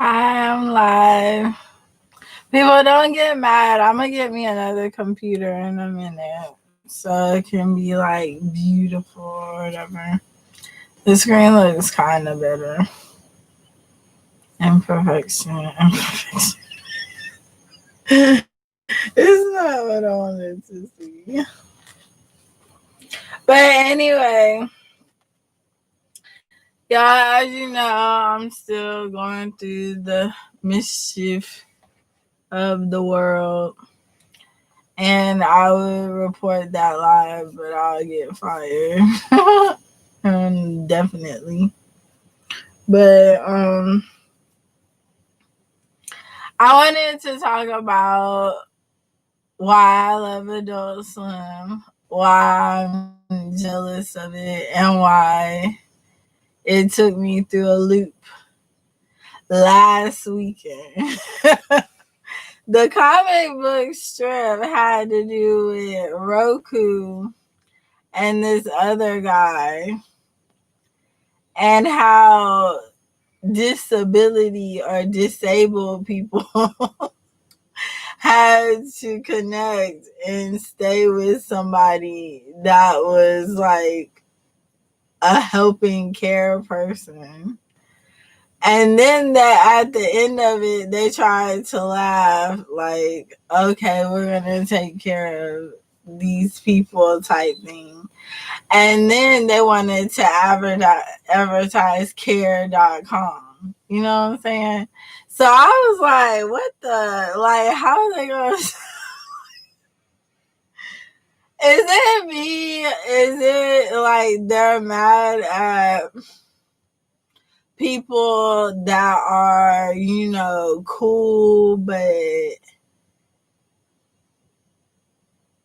I'm live. People don't get mad. I'm gonna get me another computer in a minute so it can be like beautiful or whatever. The screen looks kind of better. Imperfection. It's not what I wanted to see. But anyway, y'all, as you know, I'm still going through the mischief of the world. And I would report that live, but I'll get fired. Definitely. But I wanted to talk about why I love Adult Swim, why I'm jealous of it, and why it took me through a loop last weekend. The comic book strip had to do with Roku and this other guy and how disability or disabled people had to connect and stay with somebody that was like a helping care person. And then that at the end of it, they tried to laugh like, okay, we're going to take care of these people type thing. And then they wanted to advertise care.com. You know what I'm saying? So I was like, what the? Like, how are they going to... Is it me? Is it like they're mad at people that are,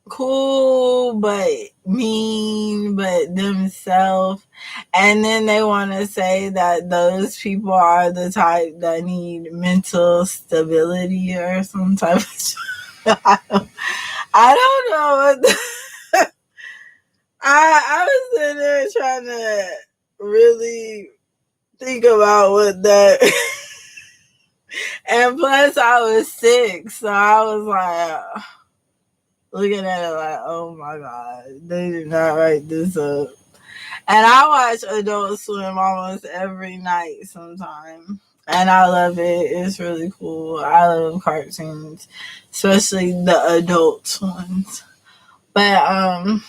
cool but mean but themselves, and then they want to say that those people are the type that need mental stability or some type of I don't know what I was sitting there trying to really think about what that and plus I was sick, so I was like looking at it like, oh my God, they did not write this up. And I watch Adult Swim almost every night sometime. And I love it. It's really cool. I love cartoons, especially the adult ones. But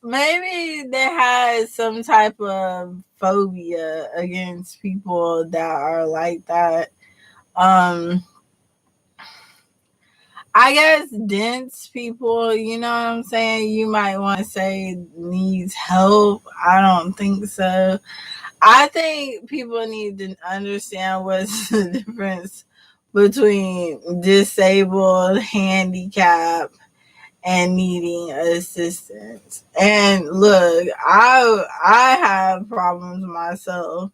maybe they had some type of phobia against people that are like that. I guess dense people, you know what I'm saying? You might want to say needs help. I don't think so. I think people need to understand what's the difference between disabled, handicapped, and needing assistance. And look, I have problems myself.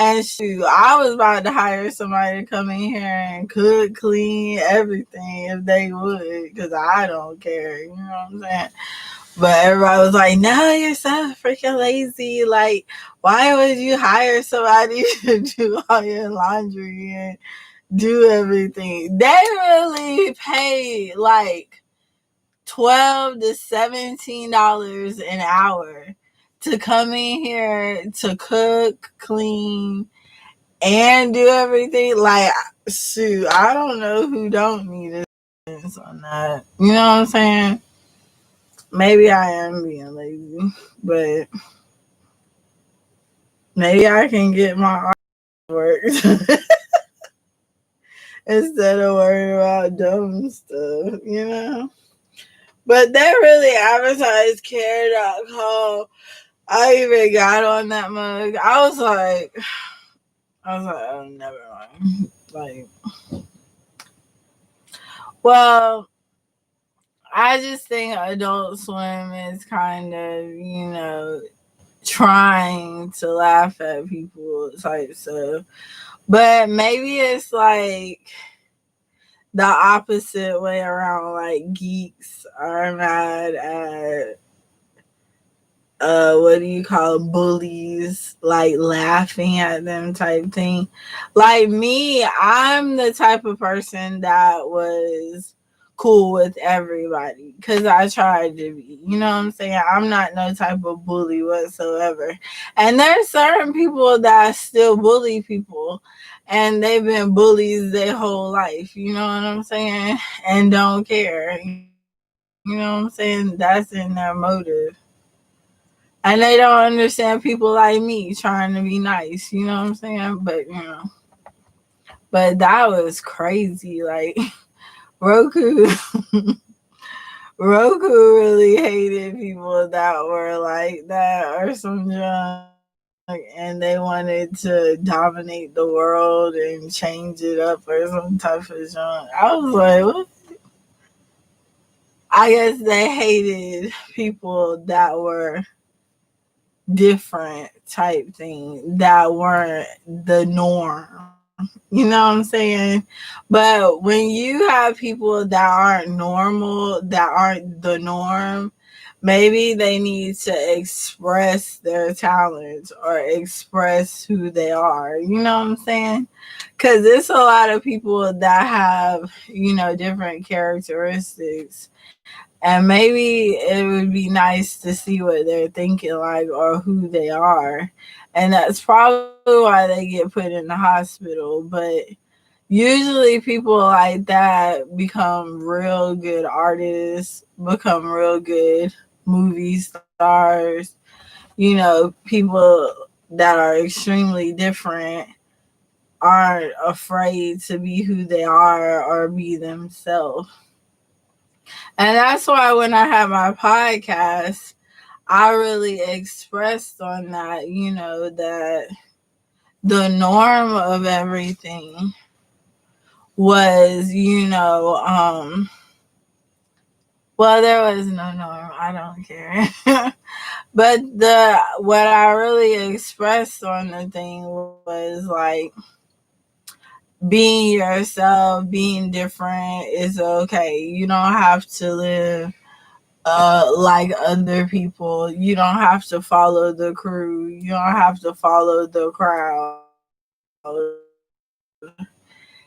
And shoot, I was about to hire somebody to come in here and cook, clean, everything if they would, because I don't care. You know what I'm saying? But everybody was like, no, you're so freaking lazy. Like, why would you hire somebody to do all your laundry and do everything? They really pay like $12 to $17 an hour to come in here to cook, clean, and do everything. Like, shoot, I don't know who don't need assistance on that. You know what I'm saying? Maybe I am being lazy, but maybe I can get my artwork instead of worrying about dumb stuff, you know? But they really advertise care.com. I even got on that mug. I was like, oh, never mind. Like, well, I just think Adult Swim is kind of, trying to laugh at people type stuff. But maybe it's like the opposite way around. Like, geeks are mad at what do you call it, bullies, like laughing at them type thing. Like me, I'm the type of person that was cool with everybody because I tried to be. You know what I'm saying? I'm not no type of bully whatsoever. And there's certain people that still bully people and they've been bullies their whole life. You know what I'm saying? And don't care. You know what I'm saying? That's in their motive. And they don't understand people like me trying to be nice, you know what I'm saying? But that was crazy. Like Roku, Roku really hated people that were like that or some junk, and they wanted to dominate the world and change it up or some type of junk. I was like, what? I guess they hated people that were different type thing that weren't the norm. You know what I'm saying? But when you have people that aren't normal, that aren't the norm, maybe they need to express their talents or express who they are. You know what I'm saying? Because there's a lot of people that have, different characteristics, and maybe it would be nice to see what they're thinking like or who they are. And that's probably why they get put in the hospital. But usually people like that become real good artists, become real good movie stars, people that are extremely different aren't afraid to be who they are or be themselves. And that's why when I had my podcast, I really expressed on that, that the norm of everything was, well, there was no norm. I don't care. But what I really expressed on the thing was like being yourself, being different is okay. You don't have to live like other people. You don't have to follow the crew. You don't have to follow the crowd.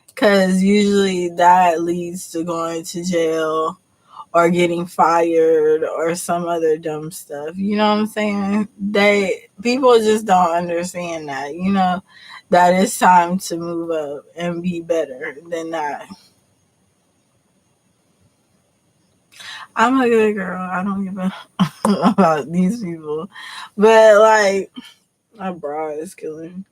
Because usually that leads to going to jail or getting fired or some other dumb stuff. You know what I'm saying? People just don't understand that, that it's time to move up and be better than that. I'm a good girl. I don't give a about these people. But like my bra is killing.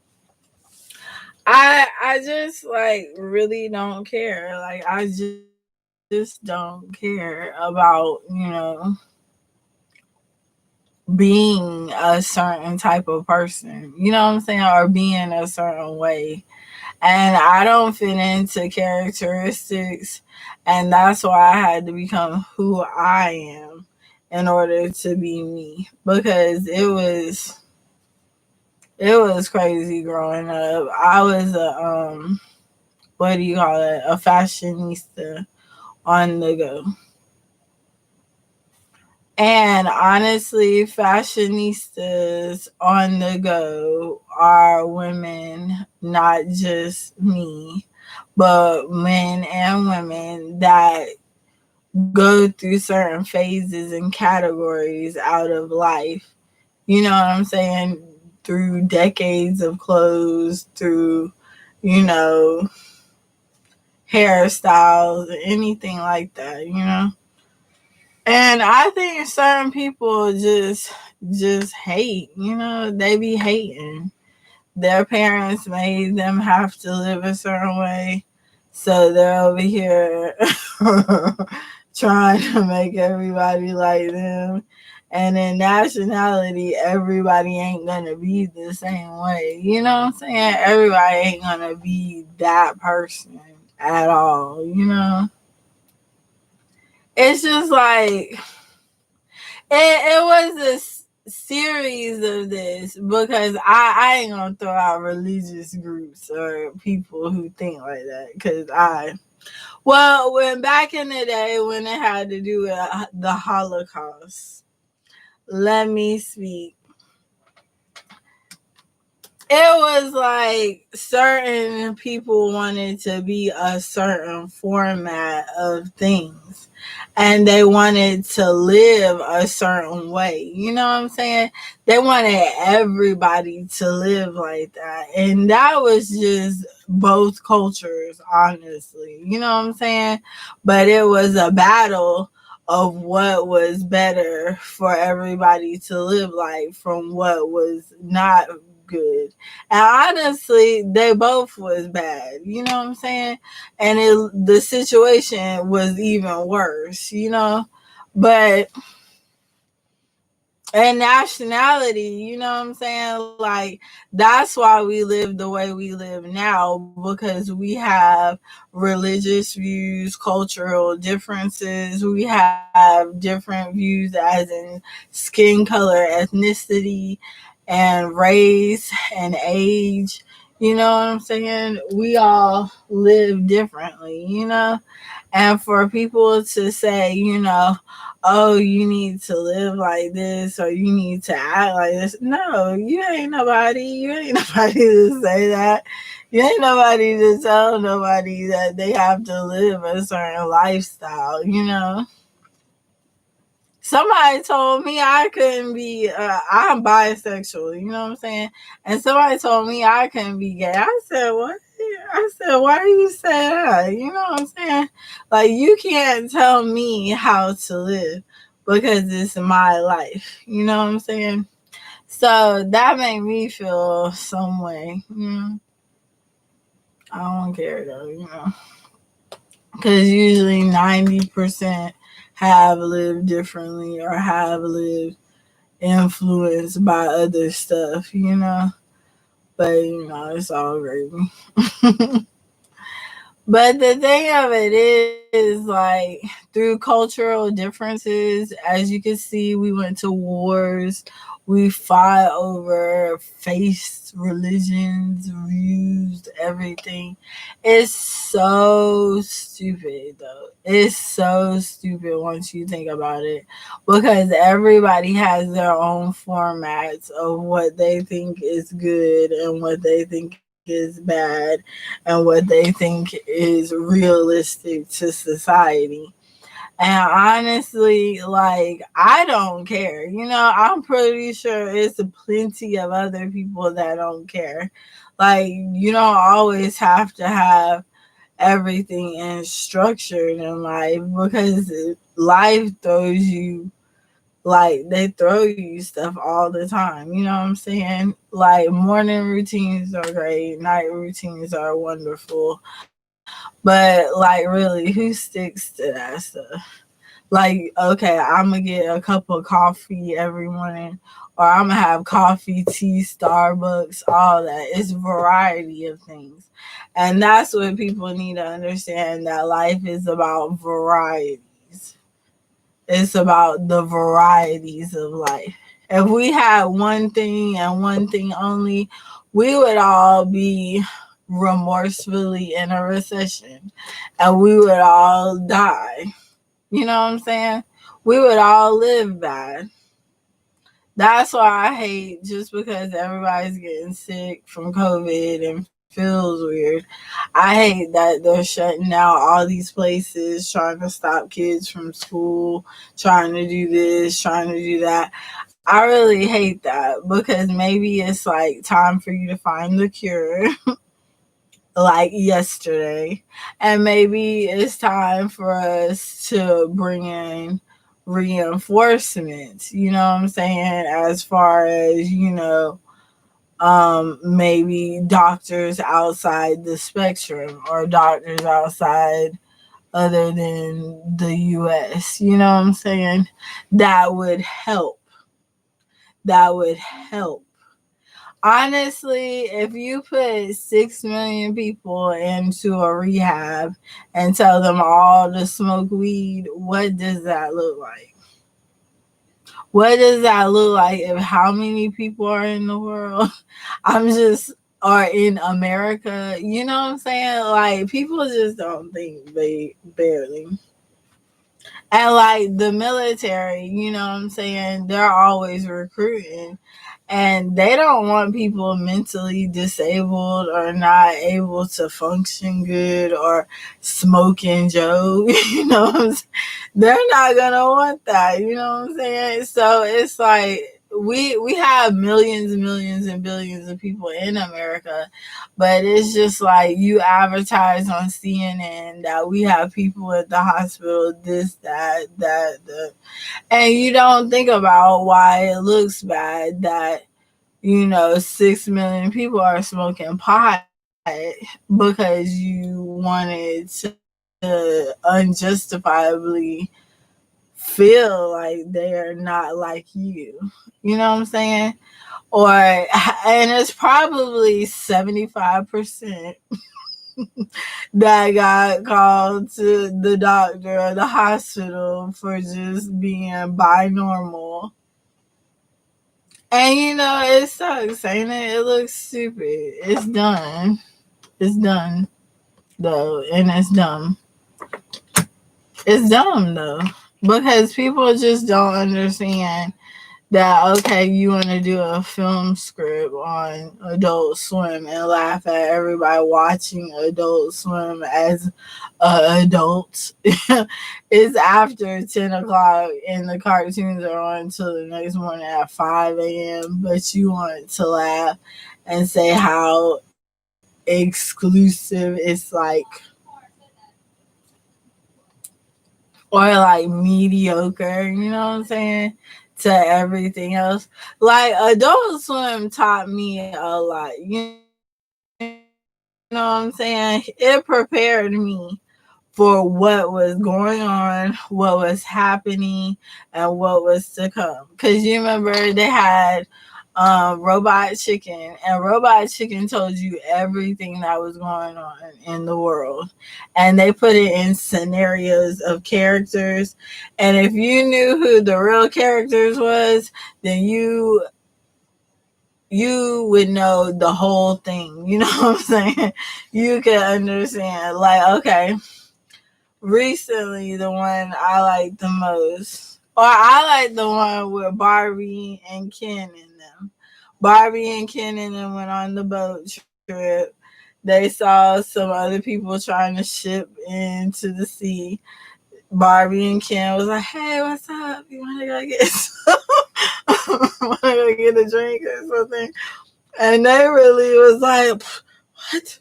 I just like really don't care. Like I just don't care about, being a certain type of person. You know what I'm saying? Or being a certain way. And I don't fit into characteristics, and that's why I had to become who I am in order to be me, because it was crazy growing up. I was a what do you call it, a fashionista on the go. And honestly, fashionistas on the go are women, not just me, but men and women that go through certain phases and categories out of life. You know what I'm saying? Through decades of clothes, through, you know, hairstyles, anything like that, And I think certain people just hate, they be hating. Their parents made them have to live a certain way. So they're over here trying to make everybody like them. And in nationality, everybody ain't gonna be the same way. You know what I'm saying? Everybody ain't gonna be that person at all. It's just like it was a series of this, because I ain't gonna throw out religious groups or people who think like that, because when back in the day when it had to do with the Holocaust, let me speak. It was like certain people wanted to be a certain format of things, and they wanted to live a certain way. You know what I'm saying? They wanted everybody to live like that. And that was just both cultures, honestly. You know what I'm saying? But it was a battle of what was better for everybody to live like from what was not good. And honestly, they both was bad. You know what I'm saying? And the situation was even worse, you know? But and nationality, you know what I'm saying? Like, that's why we live the way we live now, because we have religious views, cultural differences, we have different views as in skin color, ethnicity, and race and age. You know what I'm saying? We all live differently, you know? And for people to say, you know, oh, you need to live like this or you need to act like this. No, you ain't nobody. You ain't nobody to say that. You ain't nobody to tell nobody that they have to live a certain lifestyle, you know? Somebody told me I couldn't be, I'm bisexual, you know what I'm saying? And somebody told me I couldn't be gay. I said, what? I said, why do you say that? You know what I'm saying? Like, you can't tell me how to live because it's my life. You know what I'm saying? So that made me feel some way. You know? I don't care though, you know? Because usually 90% have lived differently or have lived influenced by other stuff, you know? But, you know, it's all gravy. But the thing of it is, like, through cultural differences, as you can see, we went to wars, we fought over faiths, religions, views, everything. It's so stupid, though. It's so stupid once you think about it, because everybody has their own formats of what they think is good and what they think is bad and what they think is realistic to society. And honestly, like, I don't care. You know, I'm pretty sure it's plenty of other people that don't care. Like, you don't always have to have everything in structured in life, because life throws you, like, they throw you stuff all the time. You know what I'm saying? Like, morning routines are great, night routines are wonderful. But, like, really, who sticks to that stuff? Like, okay, I'm gonna get a cup of coffee every morning, or I'm gonna have coffee, tea, Starbucks, all that. It's variety of things. And that's what people need to understand, that life is about varieties. It's about the varieties of life. If we had one thing and one thing only, we would all be remorsefully in a recession and we would all die. You know what I'm saying? We would all live bad. That's why I hate, just because everybody's getting sick from COVID and feels weird. I hate that they're shutting down all these places, trying to stop kids from school, trying to do this, trying to do that. I really hate that, because maybe it's like time for you to find the cure like yesterday. And maybe it's time for us to bring in reinforcements, you know what I'm saying? As far as, you know, maybe doctors outside the spectrum or doctors outside other than the US, you know what I'm saying? That would help. That would help. Honestly, if you put 6 million people into a rehab and tell them all to smoke weed, what does that look like? What does that look like if how many people are in the world? I'm just, or in America, you know what I'm saying? Like, people just don't think, they barely. And like the military, you know what I'm saying? They're always recruiting. And they don't want people mentally disabled or not able to function good or smoking Joe. You know what I'm saying? They're not gonna want that, you know what I'm saying? So it's like we have millions and millions and billions of people in America, but it's just like you advertise on CNN that we have people at the hospital, this, that, and you don't think about why it looks bad that 6 million people are smoking pot because you wanted to unjustifiably feel like they're not like you. You know what I'm saying? And it's probably 75% that got called to the doctor or the hospital for just being binormal. And it sucks, ain't it? It looks stupid. It's done. It's done, though, and it's dumb. It's dumb, though, because people just don't understand that, okay, you want to do a film script on Adult Swim and laugh at everybody watching Adult Swim as adults. It's after 10 o'clock and the cartoons are on until the next morning at 5 a.m., but you want to laugh and say how exclusive it's like, or like mediocre, you know what I'm saying, to everything else. Like Adult Swim taught me a lot, you know what I'm saying? It prepared me for what was going on, what was happening, and what was to come. Because you remember they had Robot Chicken, and Robot Chicken told you everything that was going on in the world. And they put it in scenarios of characters. And if you knew who the real characters was, then you would know the whole thing. You know what I'm saying? You could understand. Like, okay, recently the one I like the most, or I like the one with Barbie and Ken in them. Barbie and Ken and them went on the boat trip. They saw some other people trying to ship into the sea. Barbie and Ken was like, "Hey, what's up? You want to go get want to go get a drink or something?" And they really was like, "What?"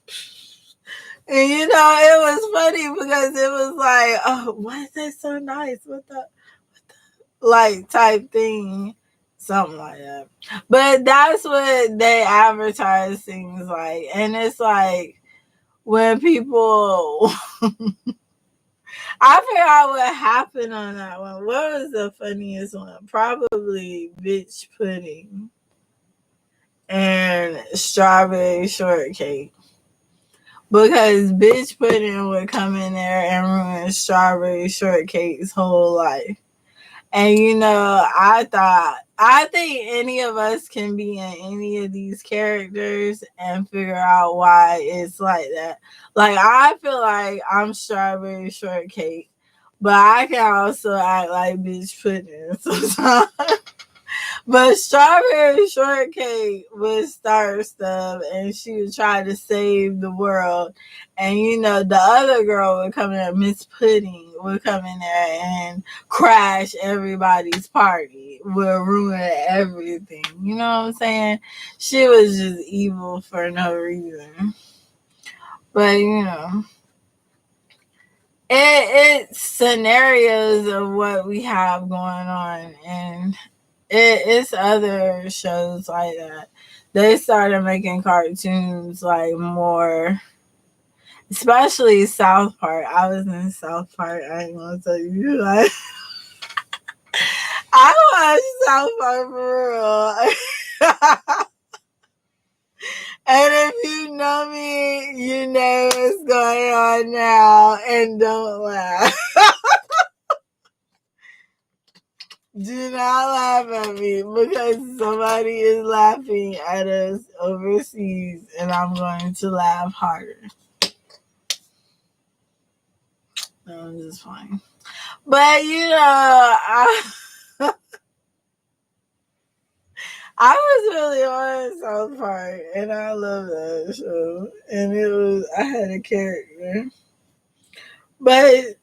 And it was funny because it was like, "Oh, why is that so nice? What the like type thing?" Something like that. But that's what they advertise things like. And it's like when people I forgot what happened on that one. What was the funniest one? Probably bitch pudding and strawberry shortcake. Because bitch pudding would come in there and ruin strawberry shortcake's whole life. And I think any of us can be in any of these characters and figure out why it's like that. Like I feel like I'm strawberry shortcake, but I can also act like bitch pudding sometimes. But strawberry shortcake would start stuff and she would try to save the world. And the other girl would come in there, Miss Pudding would come in there and crash everybody's party, would ruin everything. You know what I'm saying? She was just evil for no reason. But it's scenarios of what we have going on, and it's other shows like that. They started making cartoons like more, especially South Park. I was in South Park. I ain't gonna tell you, like I watched South Park for real. And if you know me, you know what's going on now, and don't laugh. Do not laugh at me because somebody is laughing at us overseas and I'm going to laugh harder. No, I'm just fine. But I was really on South Park, and I love that show. And I had a character, but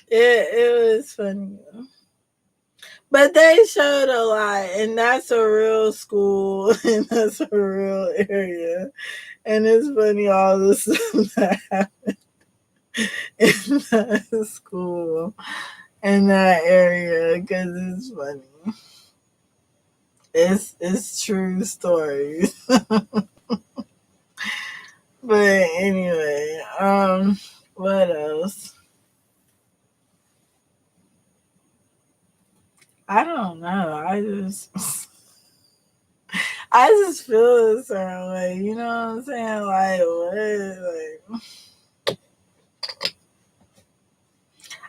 it was funny. But they showed a lot, and that's a real school, and that's a real area. And it's funny all the stuff that happened in that school, in that area, because it's funny. It's true stories. But anyway, what else? I don't know. I just feel a certain way. You know what I'm saying? Like what? Like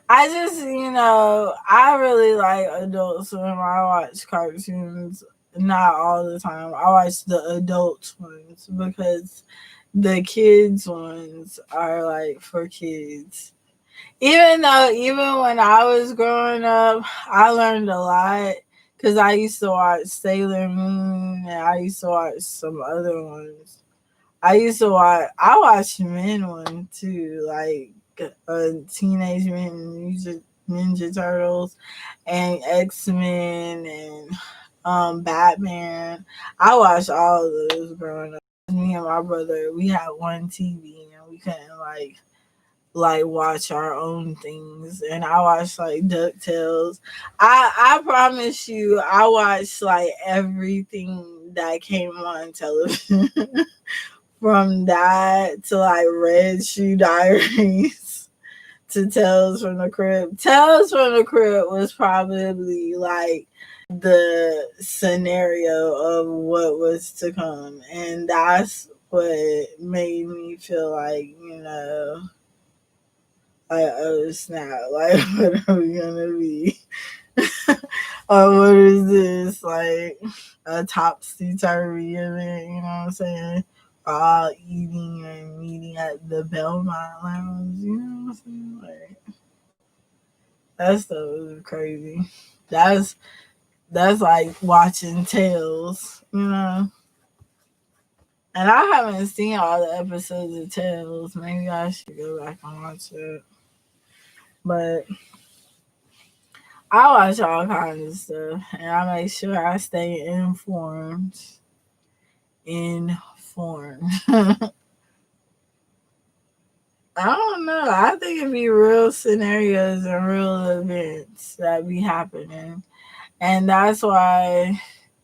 I just, I really like Adult Swim. I watch cartoons, not all the time. I watch the adult ones because the kids ones are like for kids. Even when I was growing up, I learned a lot because I used to watch Sailor Moon and I used to watch some other ones. I watched men one too, like Teenage Mutant Ninja Turtles and X-Men and Batman. I watched all of those growing up. Me and my brother, we had one TV and we couldn't watch our own things. And I watched like DuckTales. I promise you I watched like everything that came on television. From that to like Red Shoe Diaries to Tales from the Crypt. Tales from the Crypt was probably like the scenario of what was to come. And that's what made me feel like, like, oh snap, like what are we gonna be? Or what is this? Like a topsy turvy event, you know what I'm saying? All eating and meeting at the Belmont Lounge, you know what I'm saying? Like that stuff was crazy. That's that's like watching Tales, you know. And I haven't seen all the episodes of Tales. Maybe I should go back and watch it. But I watch all kinds of stuff, and I make sure I stay informed. I don't know. I think it'd be real scenarios and real events that be happening. And that's why,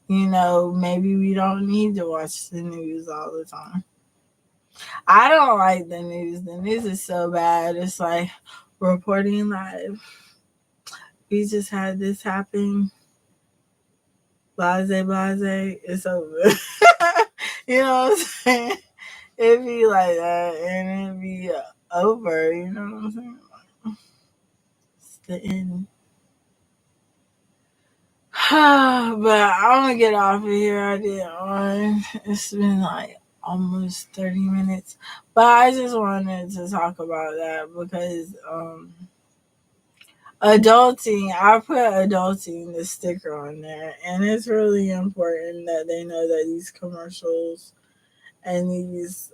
maybe we don't need to watch the news all the time. I don't like the news. The news is so bad. It's like reporting live. We just had this happen. Blase, blase. It's over. You know what I'm saying? It'd be like that and it'd be over. You know what I'm saying? It's the end. But I'm gonna get off of here. I did on. It's been like almost 30 minutes. But I just wanted to talk about that because adulting, I put adulting the sticker on there, and it's really important that they know that these commercials and these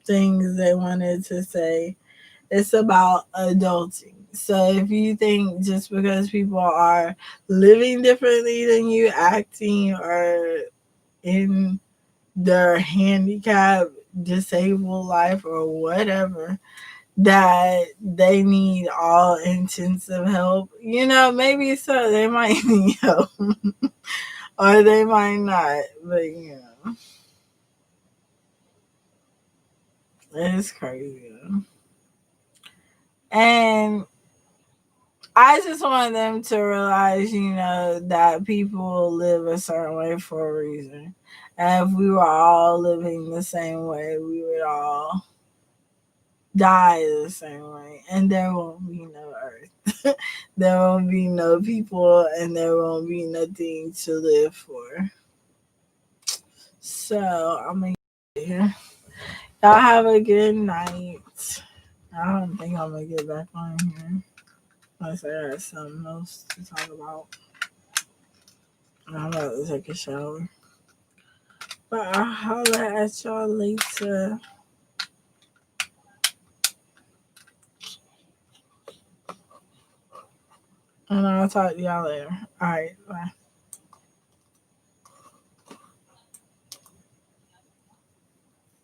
things they wanted to say, it's about adulting. So if you think just because people are living differently than you, acting or in their handicapped, disabled life or whatever, that they need all intensive help, maybe so they might need help or they might not, but it's crazy. And I just want them to realize, that people live a certain way for a reason. And if we were all living the same way, we would all die the same way. And there won't be no earth. There won't be no people and there won't be nothing to live for. So I'm gonna get here. Y'all have a good night. I don't think I'm gonna get back on here unless I got something else to talk about. I'm about to take a shower. But I'll holler at y'all later. And I'll talk to y'all later. Alright, bye.